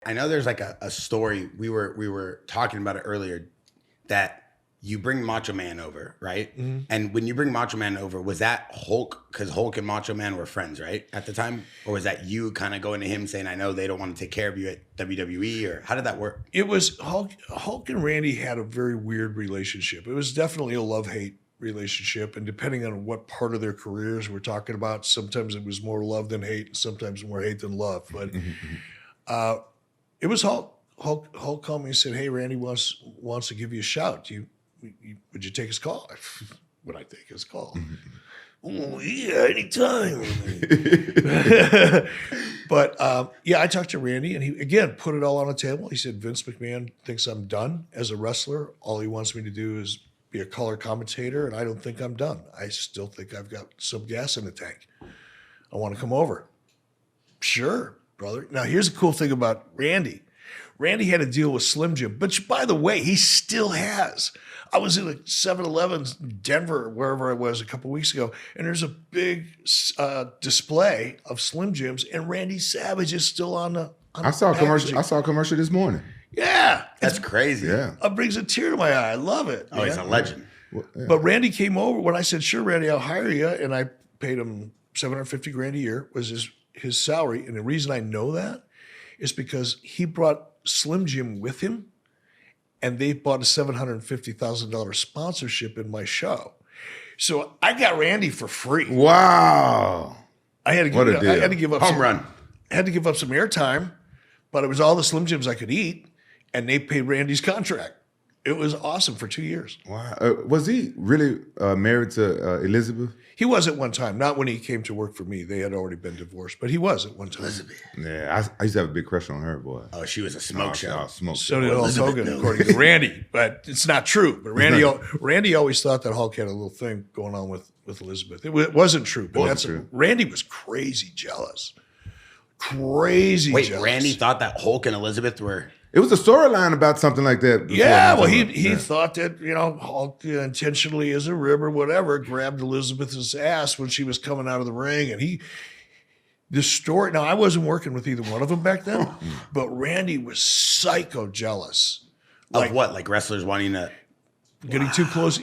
I know there's like a story, we were talking about it earlier, that you bring Macho Man over, right? Mm-hmm. And when you bring Macho Man over, was that Hulk? Because Hulk and Macho Man were friends, right? At the time? Or was that you kind of going to him saying, I know they don't want to take care of you at WWE? Or how did that work? It was Hulk and Randy had a very weird relationship. It was definitely a love-hate relationship. And depending on what part of their careers we're talking about, sometimes it was more love than hate, and sometimes more hate than love. But it was Hulk. Hulk called me and said, hey, Randy wants to give you a shout. Would you take his call? Would I take his call? Oh, yeah, anytime. But yeah, I talked to Randy, and he, again, put it all on the table. He said, Vince McMahon thinks I'm done as a wrestler. All he wants me to do is be a color commentator, and I don't think I'm done. I still think I've got some gas in the tank. I want to come over. Sure, brother. Now, here's the cool thing about Randy. Randy had a deal with Slim Jim, which, by the way, he still has. I was in a 7-Eleven in Denver, wherever I was a couple of weeks ago, and there's a big display of Slim Jims, and Randy Savage is still on the I saw a commercial. I saw a commercial this morning. Yeah. That's crazy. Yeah. It brings a tear to my eye. I love it. Oh, he's a legend. Well, yeah. But Randy came over when I said, sure, Randy, I'll hire you. And I paid him $750,000 a year was his salary. And the reason I know that is because he brought Slim Jim with him, and they bought a $750,000 sponsorship in my show. So I got Randy for free. Wow. I had to What a deal. I had to give up Home run. I had to give up some airtime, but it was all the Slim Jims I could eat, and they paid Randy's contract. It was awesome for 2 years. Wow. Was he really married to Elizabeth? He was at one time, not when he came to work for me. They had already been divorced, but he was at one time. Elizabeth. Yeah, I used to have a big crush on her, boy. Oh, she was a smoke show. Smoke So show. did Hulk Hogan, according to Randy, but it's not true. But Randy always thought that Hulk had a little thing going on with Elizabeth. It wasn't true, but True. Randy was crazy jealous. Crazy Wait, jealous. Randy thought that Hulk and Elizabeth were... It was a storyline about something like that. before. Yeah, well, he thought that, Hulk intentionally as a rib or whatever grabbed Elizabeth's ass when she was coming out of the ring. And the story, now I wasn't working with either one of them back then, but Randy was psycho jealous. Of what? Like wrestlers wanting to... Getting too close.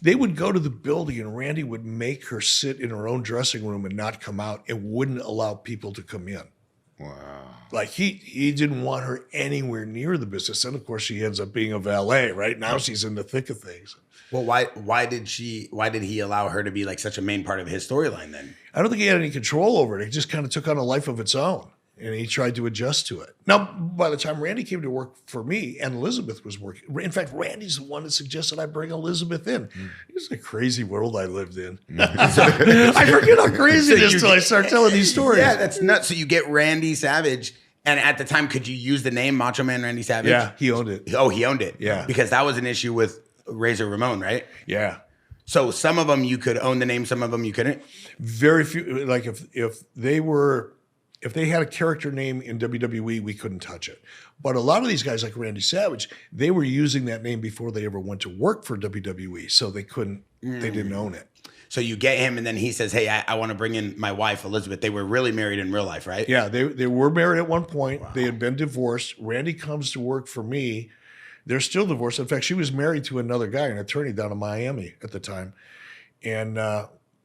They would go to the building and Randy would make her sit in her own dressing room and not come out and wouldn't allow people to come in. Wow. Like he didn't want her anywhere near the business. And of course she ends up being a valet, right? Now she's in the thick of things. Well, why did he allow her to be like such a main part of his storyline then? I don't think he had any control over it. It just kind of took on a life of its own. And he tried to adjust to it. Now, by the time Randy came to work for me and Elizabeth was working, in fact, Randy's the one that suggested I bring Elizabeth in. It was a crazy world I lived in. I forget how crazy it is until I start telling these stories. Yeah, that's nuts. So you get Randy Savage, and at the time, could you use the name Macho Man Randy Savage? Yeah, he owned it. Oh, he owned it. Yeah. Because that was an issue with Razor Ramon, right? Yeah. So some of them you could own the name, some of them you couldn't? Very few, like if they had a character name in WWE, we couldn't touch it. But a lot of these guys like Randy Savage, they were using that name before they ever went to work for WWE. So they didn't own it. So you get him and then he says, hey, I want to bring in my wife, Elizabeth. They were really married in real life, right? Yeah, they were married at one point. Wow. They had been divorced. Randy comes to work for me. They're still divorced. In fact, she was married to another guy, an attorney down in Miami at the time. And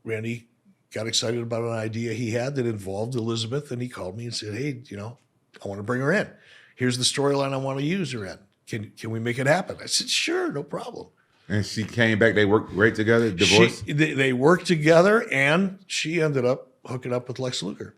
Randy got excited about an idea he had that involved Elizabeth, and he called me and said, hey, I want to bring her in. Here's the storyline I want to use her in. Can we make it happen? I said, sure, no problem. And she came back. They worked great together, divorced? They worked together, and she ended up hooking up with Lex Luger.